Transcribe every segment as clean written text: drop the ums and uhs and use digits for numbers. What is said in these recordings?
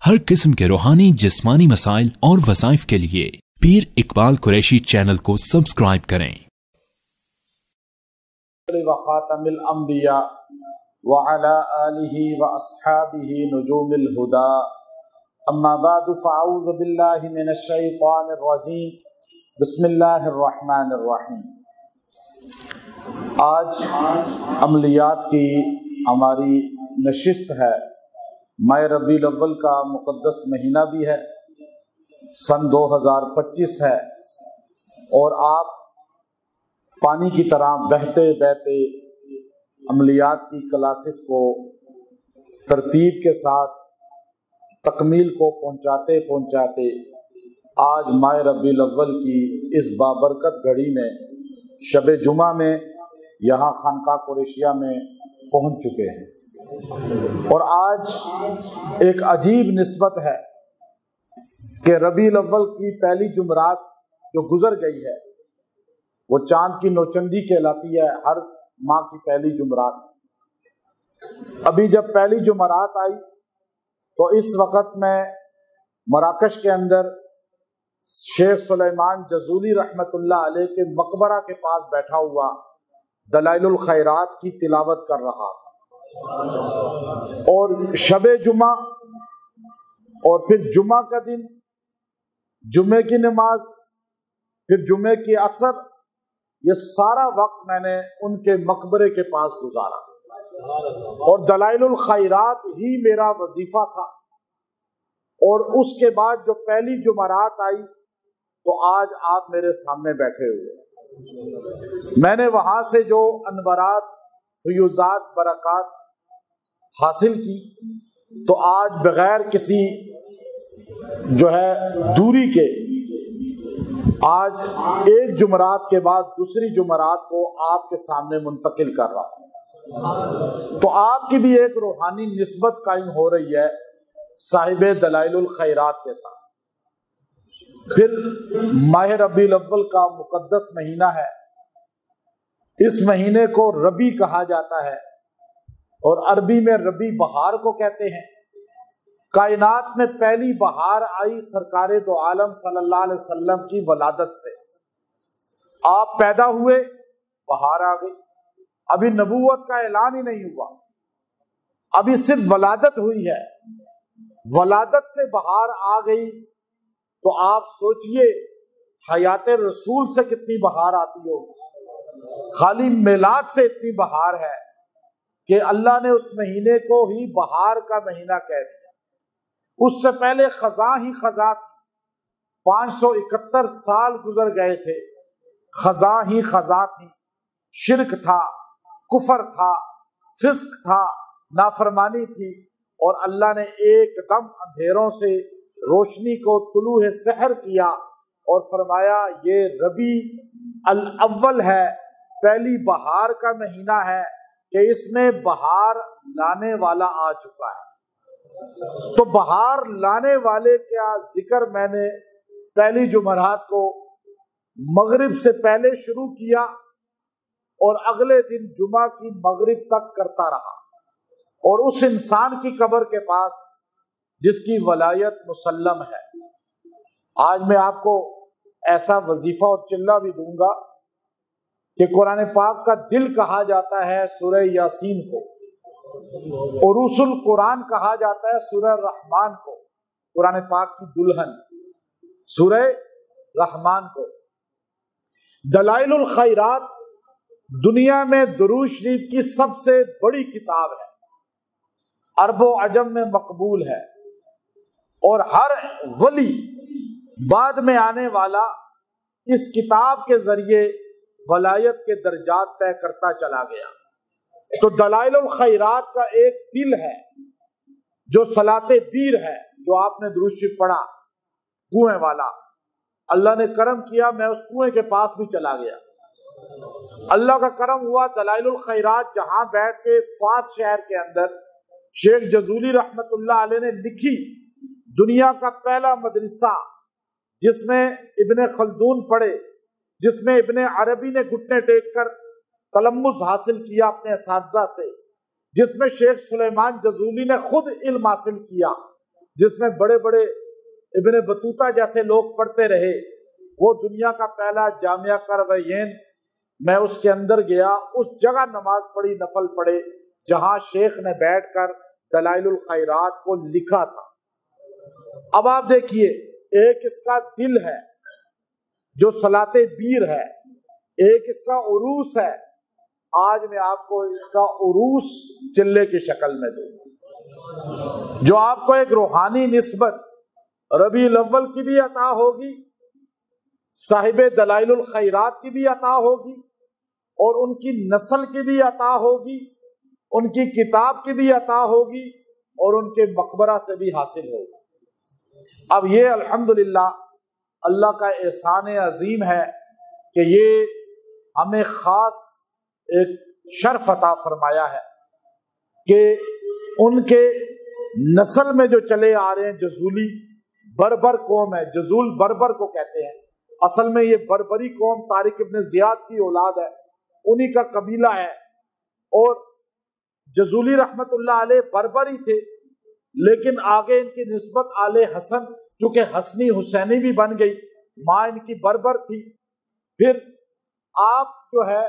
ہر قسم کے روحانی جسمانی مسائل اور وظائف کے لیے پیر اقبال قریشی چینل کو سبسکرائب کریں۔ وخاتم الانبیاء وعلى آلہ واصحابہ نجوم الہدا، اما بعد فاعوذ باللہ من الشیطان الرجیم، بسم اللہ الرحمن الرحیم۔ آج عملیات کی ہماری نشست ہے۔ ماہ ربیع الاول کا مقدس مہینہ بھی ہے، سن 2025 ہے، اور آپ پانی کی طرح بہتے بہتے عملیات کی کلاسز کو ترتیب کے ساتھ تکمیل کو پہنچاتے پہنچاتے آج ماہ ربیع الاول کی اس بابرکت گھڑی میں شب جمعہ میں یہاں خانقاہ قریشیہ میں پہنچ چکے ہیں، اور آج ایک عجیب نسبت ہے کہ ربیع الاول کی پہلی جمعرات جو گزر گئی ہے وہ چاند کی نوچندی کہلاتی ہے، ہر ماہ کی پہلی جمعرات۔ ابھی جب پہلی جمعرات آئی تو اس وقت میں مراکش کے اندر شیخ سلیمان جزولی رحمت اللہ علیہ کے مقبرہ کے پاس بیٹھا ہوا دلائل الخیرات کی تلاوت کر رہا تھا، اور شب جمعہ اور پھر جمعہ کا دن، جمعے کی نماز، پھر جمعے کی عصر، یہ سارا وقت میں نے ان کے مقبرے کے پاس گزارا، اور دلائل الخیرات ہی میرا وظیفہ تھا۔ اور اس کے بعد جو پہلی جمعرات آئی تو آج آپ میرے سامنے بیٹھے ہوئے، میں نے وہاں سے جو انوارات، فیوزات، برکات حاصل کی، تو آج بغیر کسی جو ہے دوری کے آج ایک جمعرات کے بعد دوسری جمعرات کو آپ کے سامنے منتقل کر رہا ہوں، تو آپ کی بھی ایک روحانی نسبت قائم ہو رہی ہے صاحب دلائل الخیرات کے ساتھ۔ پھر ماہ ربیع الاول کا مقدس مہینہ ہے، اس مہینے کو ربیع کہا جاتا ہے، اور عربی میں ربیع بہار کو کہتے ہیں۔ کائنات میں پہلی بہار آئی سرکار دو عالم صلی اللہ علیہ وسلم کی ولادت سے۔ آپ پیدا ہوئے، بہار آ گئی۔ ابھی نبوت کا اعلان ہی نہیں ہوا، ابھی صرف ولادت ہوئی ہے، ولادت سے بہار آ گئی، تو آپ سوچئے حیات رسول سے کتنی بہار آتی ہوگی۔ خالی میلاد سے اتنی بہار ہے کہ اللہ نے اس مہینے کو ہی بہار کا مہینہ کہہ دیا۔ اس سے پہلے خزاں ہی خزاں تھی، 571 سال گزر گئے تھے، خزاں ہی خزاں تھی، شرک تھا، کفر تھا، فسق تھا، نافرمانی تھی، اور اللہ نے ایک دم اندھیروں سے روشنی کو طلوع سحر کیا اور فرمایا یہ ربیع الاول ہے، پہلی بہار کا مہینہ ہے کہ اس میں بہار لانے والا آ چکا ہے۔ تو بہار لانے والے کا ذکر میں نے پہلی جمعرات کو مغرب سے پہلے شروع کیا، اور اگلے دن جمعہ کی مغرب تک کرتا رہا، اور اس انسان کی قبر کے پاس جس کی ولایت مسلم ہے۔ آج میں آپ کو ایسا وظیفہ اور چلہ بھی دوں گا کہ قرآن پاک کا دل کہا جاتا ہے سورہ یاسین کو، عروس القرآن کہا جاتا ہے سورہ رحمان کو، قرآن پاک کی دلہن سورہ رحمان کو۔ دلائل الخیرات دنیا میں درود شریف کی سب سے بڑی کتاب ہے، عرب و عجم میں مقبول ہے، اور ہر ولی بعد میں آنے والا اس کتاب کے ذریعے ولایت کے درجات طے کرتا چلا گیا۔ تو دلائل الخیرات کا ایک دل ہے جو صلاۃ بیر ہے، جو آپ نے درود شریف پڑھا، کنویں والا۔ اللہ نے کرم کیا، میں اس کنویں کے پاس بھی چلا گیا، اللہ کا کرم ہوا۔ دلائل الخیرات جہاں بیٹھ کے فاس شہر کے اندر شیخ جزولی رحمت اللہ علیہ نے لکھی، دنیا کا پہلا مدرسہ جس میں ابن خلدون پڑھے، جس میں ابن عربی نے گھٹنے ٹیک کر تلمذ حاصل کیا اپنے اساتذہ سے، جس میں شیخ سلیمان جزولی نے خود علم حاصل کیا، جس میں بڑے بڑے ابن بطوطہ جیسے لوگ پڑھتے رہے، وہ دنیا کا پہلا جامعہ قرویین، میں اس کے اندر گیا، اس جگہ نماز پڑھی، نفل پڑھے جہاں شیخ نے بیٹھ کر دلائل الخیرات کو لکھا تھا۔ اب آپ دیکھیے، ایک اس کا دل ہے جو صلاۃ بیر ہے، ایک اس کا عروس ہے۔ آج میں آپ کو اس کا عروس چلے کی شکل میں دوں، جو آپ کو ایک روحانی نسبت ربیع الاول کی بھی عطا ہوگی، صاحب دلائل الخیرات کی بھی عطا ہوگی، اور ان کی نسل کی بھی عطا ہوگی، ان کی کتاب کی بھی عطا ہوگی، اور ان کے مقبرہ سے بھی حاصل ہوگی۔ اب یہ الحمدللہ اللہ کا احسان عظیم ہے کہ یہ ہمیں خاص ایک شرف عطا فرمایا ہے کہ ان کے نسل میں جو چلے آ رہے ہیں جزولی بربر قوم ہے، جزول بربر کو کہتے ہیں، اصل میں یہ بربری قوم طارق ابن زیاد کی اولاد ہے، انہی کا قبیلہ ہے، اور جزولی رحمت اللہ علیہ بربری تھے، لیکن آگے ان کی نسبت آل حسن، چونکہ حسنی حسینی بھی بن گئی، ماں ان کی بربر تھی۔ پھر آپ جو ہے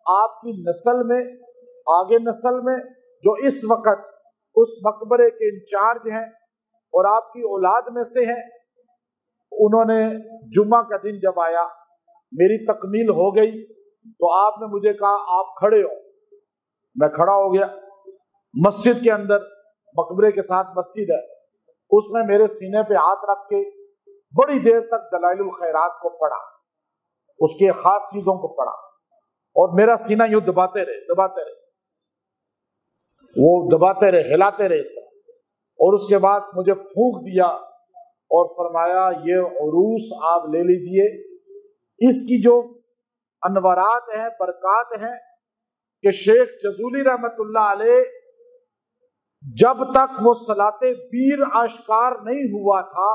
آپ کی نسل میں، آگے نسل میں جو اس وقت اس مقبرے کے انچارج ہیں اور آپ کی اولاد میں سے ہیں، انہوں نے جمعہ کا دن جب آیا، میری تکمیل ہو گئی تو آپ نے مجھے کہا آپ کھڑے ہو، میں کھڑا ہو گیا۔ مسجد کے اندر، مقبرے کے ساتھ مسجد ہے، اس میں میرے سینے پہ ہاتھ رکھ کے بڑی دیر تک دلائل الخیرات کو پڑھا، اس کی خاص چیزوں کو پڑھا، اور میرا سینہ یوں دباتے رہے، وہ دباتے رہے، ہلاتے رہے اس طرح، اور اس کے بعد مجھے پھونک دیا اور فرمایا یہ عروس آپ لے لیجئے، اس کی جو انوارات ہیں، برکات ہیں، کہ شیخ جزولی رحمت اللہ علیہ جب تک وہ صلاۃ بیر آشکار نہیں ہوا تھا،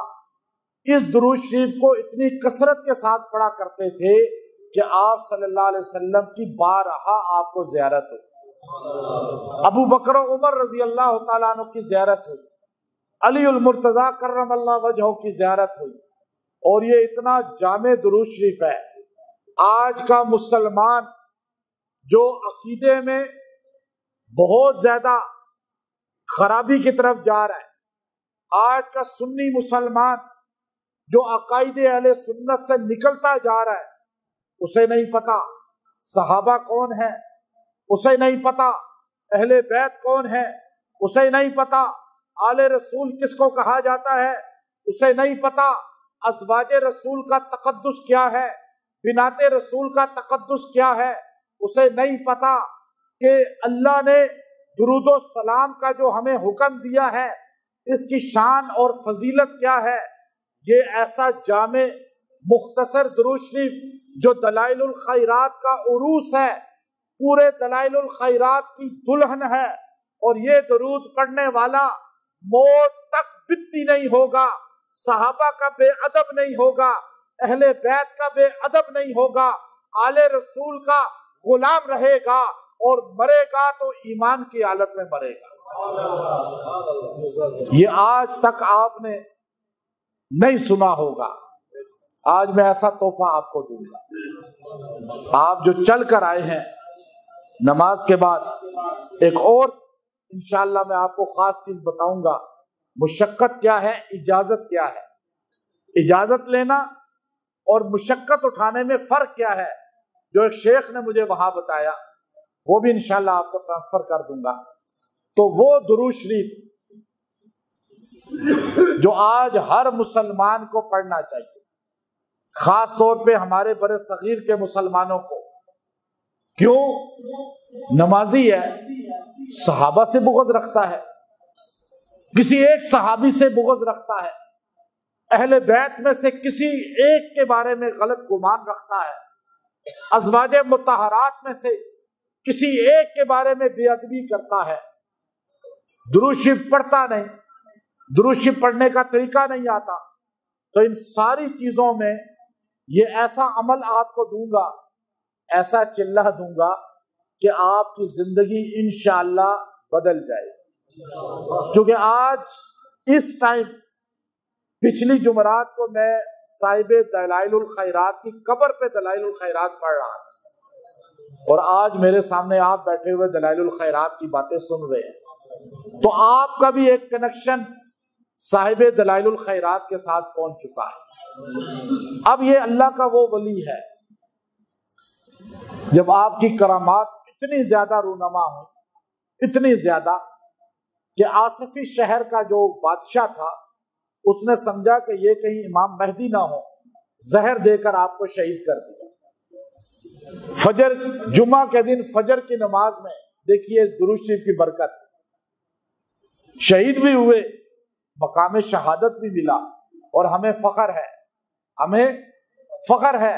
اس درود شریف کو اتنی کثرت کے ساتھ پڑھا کرتے تھے کہ آپ صلی اللہ علیہ وسلم کی بارہا آپ کو زیارت ہوئی، ابو بکر و عمر رضی اللہ تعالیٰ عنہ کی زیارت ہوئی، علی المرتضیٰ کرم اللہ وجہہ کی زیارت ہوئی، اور یہ اتنا جامع درود شریف ہے۔ آج کا مسلمان جو عقیدے میں بہت زیادہ خرابی کی طرف جا رہا ہے، آج کا سنی مسلمان جو عقائد اہل سنت سے نکلتا جا رہا ہے، اسے نہیں پتا صحابہ کون ہیں، اسے نہیں پتا اہل بیت کون ہیں، اسے نہیں پتا آل رسول کس کو کہا جاتا ہے، اسے نہیں پتا ازواج رسول کا تقدس کیا ہے، بنات رسول کا تقدس کیا ہے، اسے نہیں پتا کہ اللہ نے درود و سلام کا جو ہمیں حکم دیا ہے اس کی شان اور فضیلت کیا ہے۔ یہ ایسا جامع مختصر درود شریف جو دلائل الخیرات کا عروس ہے، پورے دلائل الخیرات کی دلہن ہے، اور یہ درود پڑھنے والا موت تک بتی نہیں ہوگا، صحابہ کا بے ادب نہیں ہوگا، اہل بیت کا بے ادب نہیں ہوگا، آل رسول کا غلام رہے گا، اور مرے گا تو ایمان کی حالت میں مرے گا۔ یہ آج تک آپ نے نہیں سنا ہوگا، آج میں ایسا تحفہ آپ کو دوں گا۔ آپ جو چل کر آئے ہیں نماز کے بعد، ایک اور انشاءاللہ میں آپ کو خاص چیز بتاؤں گا، مشقت کیا ہے، اجازت کیا ہے۔ اجازت لینا اور مشقت اٹھانے میں فرق کیا ہے، جو ایک شیخ نے مجھے وہاں بتایا، وہ بھی انشاءاللہ آپ کو ٹرانسفر کر دوں گا۔ تو وہ درود شریف جو آج ہر مسلمان کو پڑھنا چاہیے، خاص طور پہ ہمارے بر صغیر کے مسلمانوں کو، کیوں؟ نمازی ہے، صحابہ سے بغض رکھتا ہے، کسی ایک صحابی سے بغض رکھتا ہے، اہل بیت میں سے کسی ایک کے بارے میں غلط گمان رکھتا ہے، ازواج مطہرات میں سے کسی ایک کے بارے میں بے ادبی کرتا ہے، درود شریف پڑھتا نہیں، درود شریف پڑھنے کا طریقہ نہیں آتا۔ تو ان ساری چیزوں میں یہ ایسا عمل آپ کو دوں گا، ایسا چلہ دوں گا کہ آپ کی زندگی انشاءاللہ بدل جائے، کیونکہ آج اس ٹائم پچھلی جمعرات کو میں صاحب دلائل الخیرات کی قبر پہ دلائل الخیرات پڑھ رہا تھا، اور آج میرے سامنے آپ بیٹھے ہوئے دلائل الخیرات کی باتیں سن رہے ہیں، تو آپ کا بھی ایک کنیکشن صاحب دلائل الخیرات کے ساتھ پہنچ چکا ہے۔ اب یہ اللہ کا وہ ولی ہے جب آپ کی کرامات اتنی زیادہ رونما ہوں، اتنی زیادہ کہ آصفی شہر کا جو بادشاہ تھا اس نے سمجھا کہ یہ کہیں امام مہدی نہ ہو، زہر دے کر آپ کو شہید کر دیا۔ فجر جمعہ کے دن فجر کی نماز میں دیکھیے اس درود شریف کی برکت، شہید بھی ہوئے، مقام شہادت بھی ملا، اور ہمیں فخر ہے، ہمیں فخر ہے،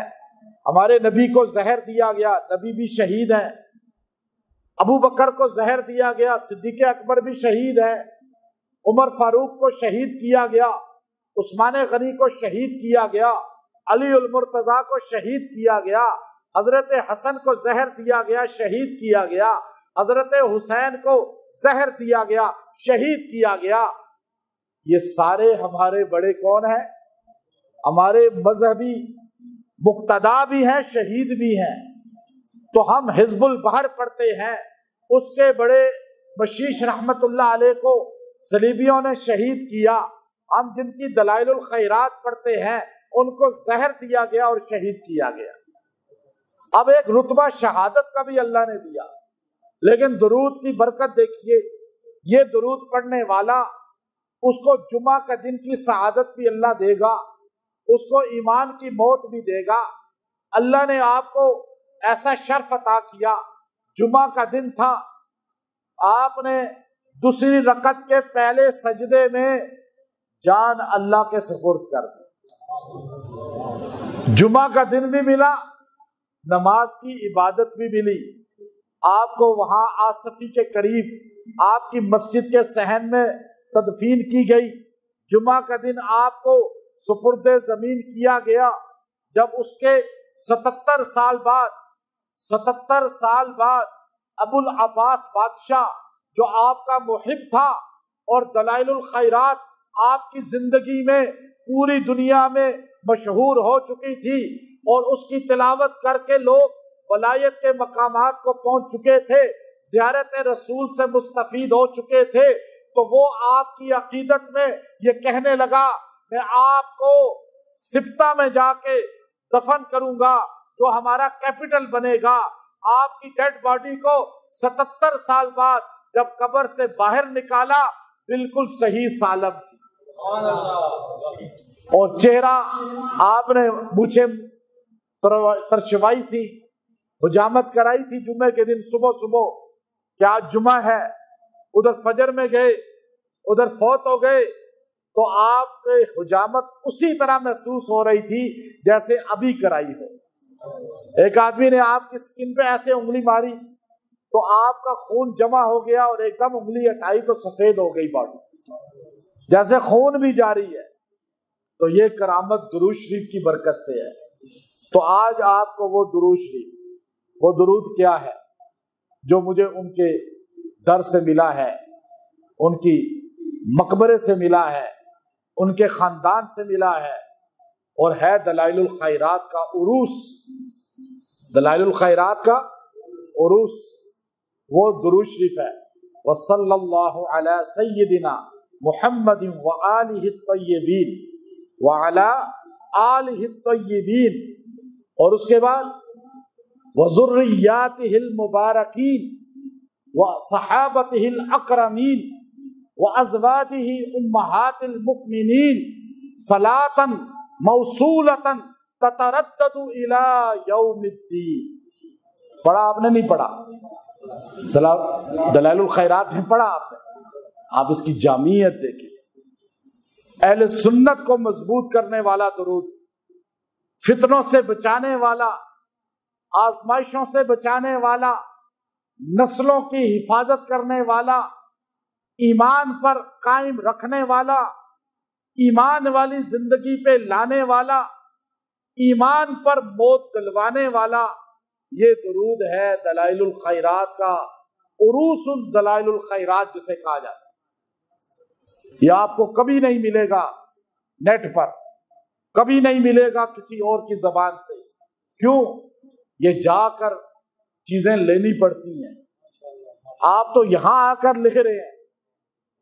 ہمارے نبی کو زہر دیا گیا، نبی بھی شہید ہیں، ابو بکر کو زہر دیا گیا، صدیق اکبر بھی شہید ہے، عمر فاروق کو شہید کیا گیا، عثمان غنی کو شہید کیا گیا، علی المرتضیٰ کو شہید کیا گیا، حضرت حسن کو زہر دیا گیا، شہید کیا گیا، حضرت حسین کو زہر دیا گیا، شہید کیا گیا۔ یہ سارے ہمارے بڑے کون ہیں؟ ہمارے مذہبی مقتدا بھی ہیں، شہید بھی ہیں۔ تو ہم حزب البحر پڑھتے ہیں، اس کے بڑے بشیش رحمت اللہ علیہ کو صلیبیوں نے شہید کیا۔ ہم جن کی دلائل الخیرات پڑھتے ہیں ان کو زہر دیا گیا اور شہید کیا گیا۔ اب ایک رتبہ شہادت کا بھی اللہ نے دیا، لیکن درود کی برکت دیکھیے، یہ درود پڑھنے والا اس کو جمعہ کا دن کی سعادت بھی اللہ دے گا، اس کو ایمان کی موت بھی دے گا۔ اللہ نے آپ کو ایسا شرف عطا کیا، جمعہ کا دن تھا، آپ نے دوسری رکعت کے پہلے سجدے میں جان اللہ کے سپرد کر دی۔ جمعہ کا دن بھی ملا، نماز کی عبادت بھی ملی، آپ کو وہاں آصفی کے قریب آپ کی مسجد کے صحن میں تدفین کی گئی۔ جمعہ کا دن آپ کو سپرد زمین کیا گیا، جب اس کے 77 سال بعد ابو العباس بادشاہ جو آپ کا محب تھا اور دلائل الخیرات آپ کی زندگی میں پوری دنیا میں مشہور ہو چکی تھی، اور اس کی تلاوت کر کے لوگ ولایت کے مقامات کو پہنچ چکے تھے، زیارت رسول سے مستفید ہو چکے تھے، تو وہ آپ کی عقیدت میں یہ کہنے لگا میں آپ کو سبتہ میں جا کے دفن کروں گا جو ہمارا کیپٹل بنے گا۔ آپ کی ڈیڈ باڈی کو 77 سال بعد جب قبر سے باہر نکالا، بالکل صحیح سالم تھی، اور چہرہ آپ نے مجھے ترشوائی تھی، حجامت کرائی تھی جمعے کے دن صبح کہ آج جمعہ ہے، ادھر فجر میں گئے، ادھر فوت ہو گئے، تو آپ کے حجامت اسی طرح محسوس ہو رہی تھی جیسے ابھی کرائی ہو۔ ایک آدمی نے آپ کی سکن پہ ایسے انگلی ماری تو آپ کا خون جمع ہو گیا، اور ایک دم انگلی ہٹائی تو سفید ہو گئی باڈی، جیسے خون بھی جاری ہے۔ تو یہ کرامت درود شریف کی برکت سے ہے۔ تو آج آپ کو وہ درود شریف، وہ درود کیا ہے جو مجھے ان کے در سے ملا ہے، ان کی مقبرے سے ملا ہے، ان کے خاندان سے ملا ہے، اور ہے دلائل الخیرات کا عروس، دلائل الخیرات کا عروس، وہ درود شریف ہے۔ وصلی اللہ علی سیدنا محمد وآلہ الطیبین وعلی آلہ الطیبین، اور اس کے بعد وذریاتہ المبارکین وصحابتہ الاکرمین وازواجہ امہات المؤمنین صلاۃ موصولۃ تتردد الی یوم الدین۔ پڑھا آپ نے؟ نہیں پڑھا؟ دلائل الخیرات نہیں پڑھا آپ نے؟ آپ اس کی جامعیت دیکھیں، اہل سنت کو مضبوط کرنے والا درود، فتنوں سے بچانے والا، آزمائشوں سے بچانے والا، نسلوں کی حفاظت کرنے والا، ایمان پر قائم رکھنے والا، ایمان والی زندگی پہ لانے والا، ایمان پر موت دلوانے والا، یہ درود ہے دلائل الخیرات کا عروس، الدلائل الخیرات جسے کہا جاتا ہے۔ یہ آپ کو کبھی نہیں ملے گا نیٹ پر، کبھی نہیں ملے گا کسی اور کی زبان سے۔ کیوں؟ یہ جا کر چیزیں لینی پڑتی ہیں۔ آپ تو یہاں آ کر لکھ رہے ہیں،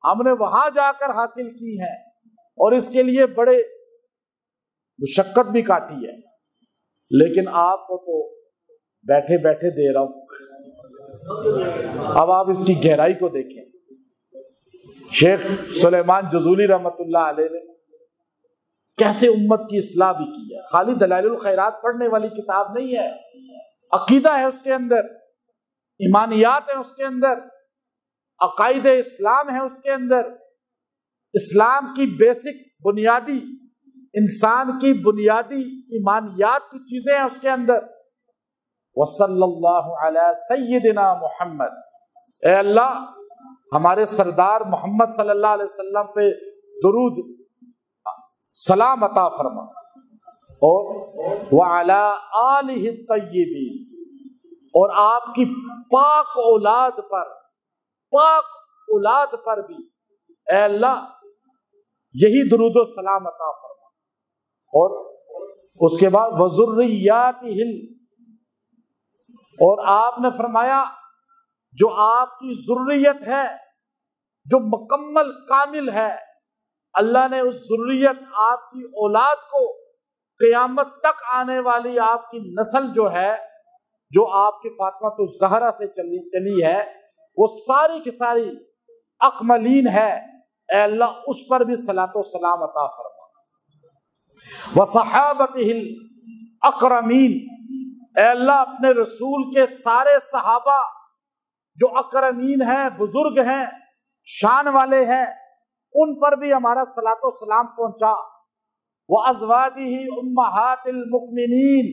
ہم نے وہاں جا کر حاصل کی ہے، اور اس کے لیے بڑے مشقت بھی کاٹی ہے، لیکن آپ کو تو بیٹھے بیٹھے دے رہا ہوں۔ اب آپ اس کی گہرائی کو دیکھیں۔ شیخ سلیمان جزولی رحمت اللہ علیہ نے کیسے امت کی اصلاح بھی کی ہے۔ خالی دلائل الخیرات پڑھنے والی کتاب نہیں ہے، عقیدہ ہے اس کے اندر، ایمانیات ہے اس کے اندر، عقائد اسلام ہے اس کے اندر، اسلام کی بیسک بنیادی، انسان کی بنیادی ایمانیات کی چیزیں ہیں اس کے اندر۔ وصلی اللہ علی سیدنا محمد، اے اللہ ہمارے سردار محمد صلی اللہ علیہ وسلم پہ درود سلام عطا فرما، اور وعلی آلہ الطیبین، اور آپ کی پاک اولاد پر بھی اے اللہ یہی درود و سلام عطا فرما۔ اور اس کے بعد وذریاتہ، اور آپ نے فرمایا جو آپ کی ذریت ہے جو مکمل کامل ہے، اللہ نے اس ذریت آپ کی اولاد کو قیامت تک آنے والی آپ کی نسل جو ہے، جو آپ کی فاطمہ الزہرا سے چلی ہے، وہ ساری کی ساری اکملین ہے، اے اللہ اس پر بھی صلاۃ و سلام عطا فرما۔ وصحابتہ الاکرمین، اے اللہ اپنے رسول کے سارے صحابہ جو اکرمین ہیں، بزرگ ہیں، شان والے ہیں، ان پر بھی ہمارا صلاۃ و سلام پہنچا۔ وازواجہ امہات المؤمنین،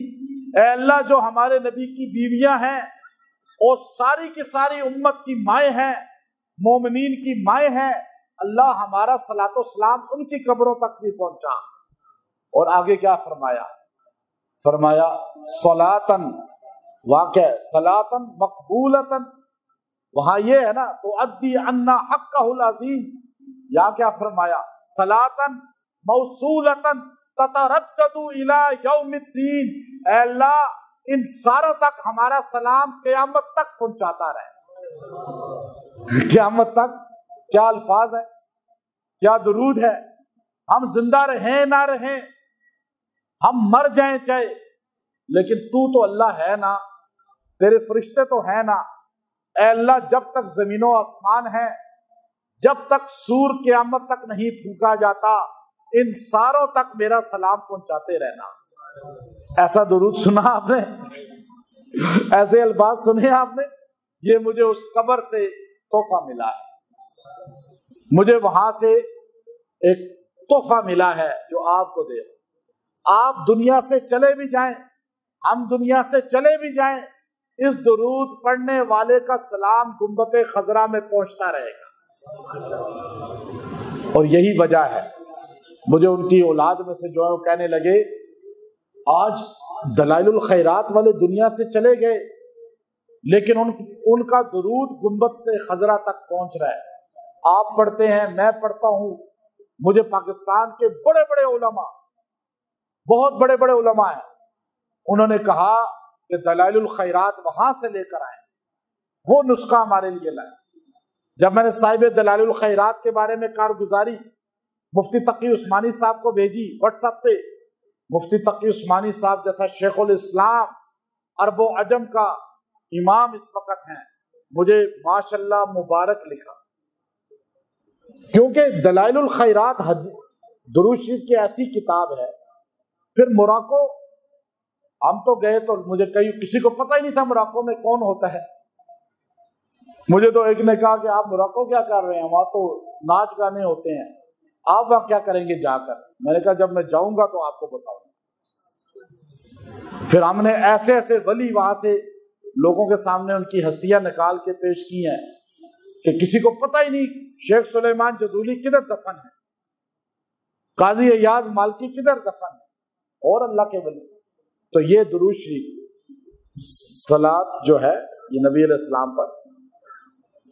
اے اللہ جو ہمارے نبی کی بیویاں ہیں اور ساری کی ساری امت کی مائیں ہیں، مومنین کی مائیں ہیں، اللہ ہمارا صلاۃ و سلام ان کی قبروں تک بھی پہنچا۔ اور آگے کیا فرمایا؟ فرمایا صلاۃً، واقع صلاۃً مقبولۃً، وہاں یہ ہے نا تو ادی عنا حقہ العظیم، یا کیا فرمایا؟ صلاۃً موصولۃً تتردد الی یوم الدین، اے اللہ ان ساروں تک ہمارا سلام قیامت تک پہنچاتا رہے۔ قیامت تک کیا الفاظ ہے، کیا درود ہے۔ ہم زندہ رہیں نہ رہیں، ہم مر جائیں چاہے، لیکن تو اللہ ہے نا، تیرے فرشتے تو ہیں نا، اے اللہ جب تک زمین و آسمان ہے، جب تک سور قیامت تک نہیں پھونکا جاتا، ان ساروں تک میرا سلام پہنچاتے رہنا۔ ایسا درود سنا آپ نے؟ ایسے الفاظ سنے آپ نے؟ یہ مجھے اس قبر سے تحفہ ملا ہے، مجھے وہاں سے ایک تحفہ ملا ہے جو آپ کو دے۔ آپ دنیا سے چلے بھی جائیں، ہم دنیا سے چلے بھی جائیں، اس درود پڑھنے والے کا سلام گنبد خضرا میں پہنچتا رہے گا۔ اور یہی وجہ ہے، مجھے ان کی اولاد میں سے جو ہے وہ کہنے لگے آج دلائل الخیرات والے دنیا سے چلے گئے، لیکن ان کا درود گنبد خضرا تک پہنچ رہا ہے۔ آپ پڑھتے ہیں، میں پڑھتا ہوں، مجھے پاکستان کے بڑے بڑے علماء، بہت بڑے بڑے علماء ہیں، انہوں نے کہا کہ دلائل الخیرات وہاں سے لے کر آئے، وہ نسخہ ہمارے لیے لائے۔ جب میں نے صاحب دلائل الخیرات کے بارے میں کارگزاری مفتی تقی عثمانی صاحب کو بھیجی واٹس ایپ پہ، مفتی تقی عثمانی صاحب جیسا شیخ الاسلام عرب و عجم کا امام اس وقت ہیں، مجھے ماشاءاللہ مبارک لکھا، کیونکہ دلائل الخیرات درود شریف کی ایسی کتاب ہے۔ پھر موراکو ہم تو گئے تو مجھے کسی کو پتہ ہی نہیں تھا موراکو میں کون ہوتا ہے۔ مجھے تو ایک نے کہا کہ آپ موراکو کیا کر رہے ہیں، وہاں تو ناچ گانے ہوتے ہیں، آپ وہاں کیا کریں گے جا کر؟ میں نے کہا جب میں جاؤں گا تو آپ کو بتاؤں گا۔ پھر ہم نے ایسے ایسے ولی وہاں سے لوگوں کے سامنے ان کی ہستیاں نکال کے پیش کی ہیں کہ کسی کو پتہ ہی نہیں شیخ سلیمان جزولی کدھر دفن ہے، قاضی ایاز مالکی کدھر دفن ہے، اور اللہ کے ولی۔ تو یہ درود شریف صلاۃ جو ہے یہ نبی علیہ السلام پر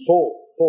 100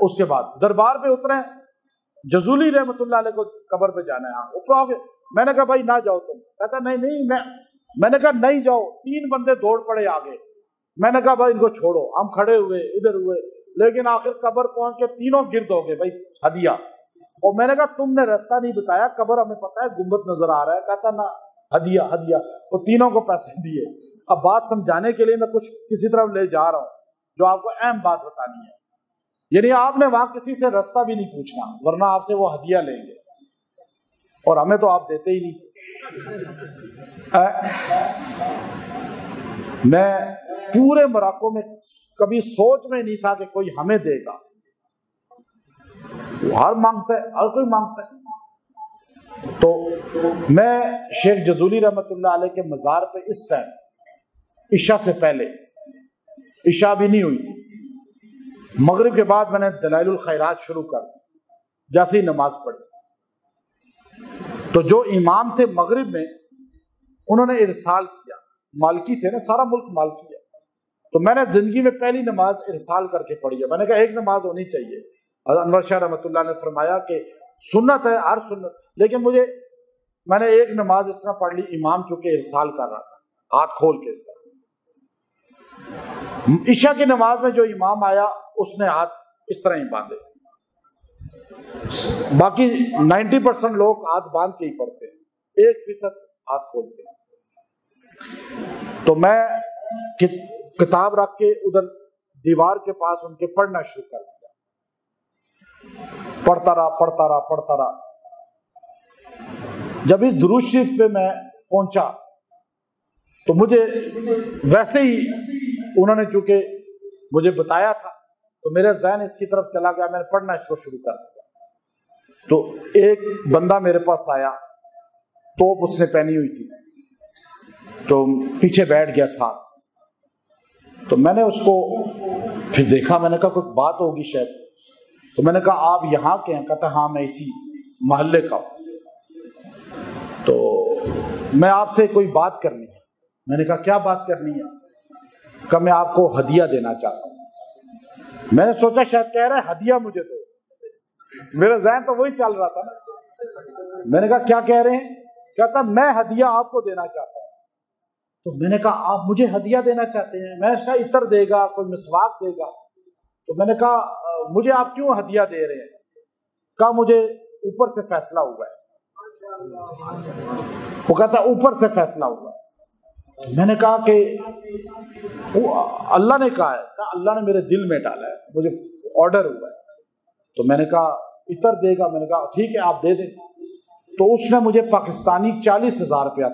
اس کے بعد دربار پہ اترے، جزولی رحمت اللہ علیہ کو قبر پہ جانا ہے، اترو گے؟ میں نے کہا بھائی نہ جاؤ تم، کہتا نہیں میں نے کہا نہیں جاؤ، 3 بندے دوڑ پڑے آگے، میں نے کہا بھائی ان کو چھوڑو، ہم کھڑے ہوئے ادھر ہوئے، لیکن آخر قبر پہنچ کے تینوں گرد ہو گئے بھائی ہدیہ، اور میں نے کہا تم نے راستہ نہیں بتایا، قبر ہمیں پتا ہے، گنبد نظر آ رہا ہے، کہتا نہ ہدیہ، وہ تینوں کو پیسے دیے۔ اب بات سمجھانے کے لیے میں کچھ کسی طرف لے جا رہا ہوں جو آپ کو اہم بات بتانی ہے، یعنی آپ نے وہاں کسی سے راستہ بھی نہیں پوچھنا، ورنہ آپ سے وہ ہدیہ لیں گے، اور ہمیں تو آپ دیتے ہی نہیں۔ میں پورے موراکو میں کبھی سوچ میں نہیں تھا کہ کوئی ہمیں دے گا، ہر مانگتا ہے، ہر کوئی مانگتا ہے۔ تو میں شیخ جزولی رحمت اللہ علیہ کے مزار پہ اس ٹائم عشاء سے پہلے، عشاء بھی نہیں ہوئی تھی، مغرب کے بعد میں نے دلائل الخیرات شروع کر دی، جیسے ہی نماز پڑھی تو جو امام تھے مغرب میں انہوں نے ارسال کیا، مالکی تھے نا، سارا ملک مالکی ہے، تو میں نے زندگی میں پہلی نماز ارسال کر کے پڑھی ہے۔ میں نے کہا ایک نماز ہونی چاہیے، حضرت انور شاہ رحمۃ اللہ نے فرمایا کہ سنت ہے ہر سنت، لیکن میں نے ایک نماز اس طرح پڑھ لی، امام چونکہ ارسال کر رہا تھا ہاتھ کھول کے اس طرح۔ عشاء کی نماز میں جو امام آیا اس نے ہاتھ اس طرح ہی باندھے، باقی 90% لوگ ہاتھ باندھ کے ہی پڑھتے ہیں، 1% ہاتھ کھولتے ہیں۔ تو میں کتاب رکھ کے ادھر دیوار کے پاس ان کے پڑھنا شروع کر دیا، پڑھتا رہا۔ جب اس درود شریف پہ میں پہنچا تو مجھے ویسے ہی انہوں نے چونکہ مجھے بتایا تھا تو میرا ذہن اس کی طرف چلا گیا، میں نے پڑھنا اس کو شروع کر دیا۔ تو ایک بندہ میرے پاس آیا، توپ اس نے پہنی ہوئی تھی، تو پیچھے بیٹھ گیا ساتھ، تو میں نے اس کو پھر دیکھا، میں نے کہا کوئی بات ہوگی شاید، تو میں نے کہا آپ یہاں کے ہیں؟ کہتا ہاں میں اسی محلے کا ہوں، تو میں آپ سے کوئی بات کرنی ہے۔ میں نے کہا کیا بات کرنی ہے؟ کہ میں آپ کو ہدیہ دینا چاہتا ہوں۔ میں نے سوچا شاید کہہ رہا ہے ہدیہ مجھے دو، میرا ذہن تو وہی چل رہا تھا نا۔ میں نے کہا کیا کہہ رہے ہیں؟ کہتا میں ہدیہ آپ کو دینا چاہتا ہوں۔ تو میں نے کہا آپ مجھے ہدیہ دینا چاہتے ہیں؟ میں نے کہا عطر دے گا، کوئی مسواک دے گا۔ تو میں نے کہا مجھے آپ کیوں ہدیہ دے رہے ہیں؟ کہا مجھے اوپر سے فیصلہ ہوا ہے۔ وہ کہتا اوپر سے فیصلہ ہوا ہے۔ تو میں نے کہا کہ اللہ نے کہا ہے؟ کہا اللہ نے میرے دل میں ڈالا ہے، مجھے آرڈر ہوا ہے۔ تو میں نے کہا عطر دے گا؟ میں نے کہا ٹھیک ہے آپ دے دیں۔ تو اس نے مجھے پاکستانی 40,000 روپیہ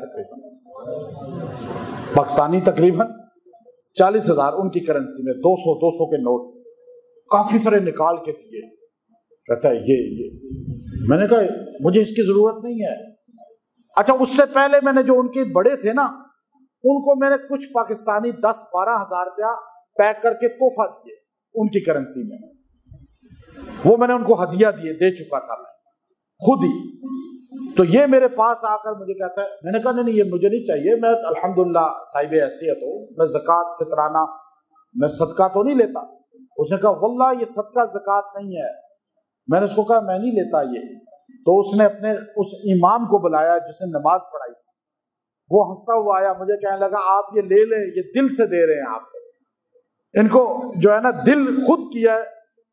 تقریباً 40,000 ان کی کرنسی میں، 200 کے نوٹ کافی سارے نکال کے دیے۔ کہتا ہے یہ میں نے کہا مجھے اس کی ضرورت نہیں ہے۔ اچھا اس سے پہلے میں نے جو ان کے بڑے تھے نا ان کو میں نے کچھ پاکستانی 10-12 ہزار روپیہ پیک کر کے تحفہ دیے ان کی کرنسی میں، وہ میں نے ان کو ہدیہ دیے، دے چکا تھا میں خود ہی۔ تو یہ میرے پاس آ کر مجھے کہتا ہے، میں نے کہا نہیں یہ مجھے نہیں چاہیے، میں الحمدللہ صاحب حیثیت ہوں، میں زکوٰۃ فطرانہ میں صدقہ تو نہیں لیتا۔ اس نے کہا واللہ یہ صدقہ زکوٰۃ نہیں ہے۔ میں نے اس کو کہا میں نہیں لیتا یہ۔ تو اس نے اپنے اس امام کو بلایا جس نے نماز پڑھائی تھی، وہ ہنستا ہوا آیا، مجھے کہنے لگا آپ یہ لے لیں، یہ دل سے دے رہے ہیں آپ کو، ان کو جو ہے نا دل خود کیا ہے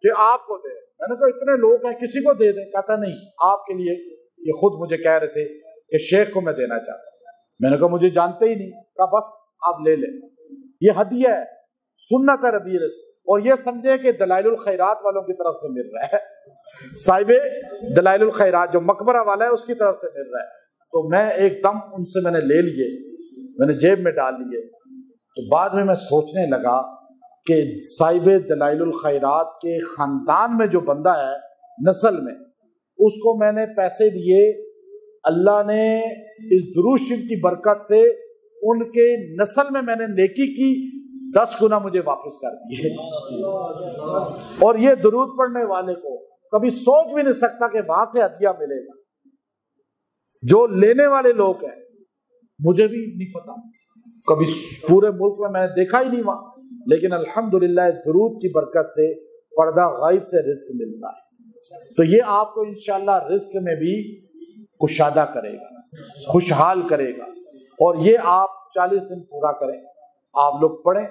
کہ آپ کو دے۔ میں نے کہا اتنے لوگ ہیں کسی کو دے دیں؟ کہتا نہیں آپ کے لیے، یہ خود مجھے کہہ رہے تھے کہ شیخ کو میں دینا چاہتا ہوں۔ میں نے کہا مجھے جانتے ہی نہیں۔ کہا بس آپ لے لیں، یہ ہدیہ ہے، سنت ہے ربیع الاول، اور یہ سمجھیں کہ دلائل الخیرات والوں کی طرف سے مل رہا ہے، صاحب دلائل الخیرات جو مقبرہ والا ہے اس کی طرف سے مل رہا ہے۔ تو میں ایک دم ان سے میں نے لے لیے، میں نے جیب میں ڈال لیے۔ تو بعد میں سوچنے لگا کہ صاحب دلائل الخیرات کے خاندان میں جو بندہ ہے نسل میں، اس کو میں نے پیسے دیے، اللہ نے اس درود شریف کی برکت سے ان کے نسل میں نے نیکی کی، 10 گنا مجھے واپس کر دیے۔ اور یہ درود پڑھنے والے کو کبھی سوچ بھی نہیں سکتا کہ وہاں سے ہدیہ ملے گا۔ جو لینے والے لوگ ہیں مجھے بھی نہیں پتا، کبھی پورے ملک میں نے دیکھا ہی نہیں وہاں، لیکن الحمدللہ اس درود کی برکت سے پردہ غائب سے رزق ملتا ہے۔ تو یہ آپ کو انشاءاللہ رزق میں بھی کشادہ کرے گا، خوشحال کرے گا، اور یہ آپ 40 دن پورا کریں، آپ لوگ پڑھیں،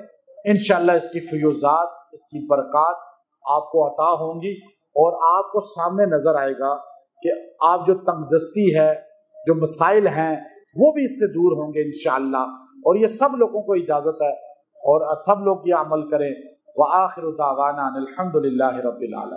انشاءاللہ اس کی فیوزات، اس کی برکات آپ کو عطا ہوں گی، اور آپ کو سامنے نظر آئے گا کہ آپ جو تنگ دستی ہے، جو مسائل ہیں، وہ بھی اس سے دور ہوں گے انشاءاللہ۔ اور یہ سب لوگوں کو اجازت ہے، اور سب لوگ یہ عمل کریں۔ وآخر دعوانا الحمد للہ رب العالمین۔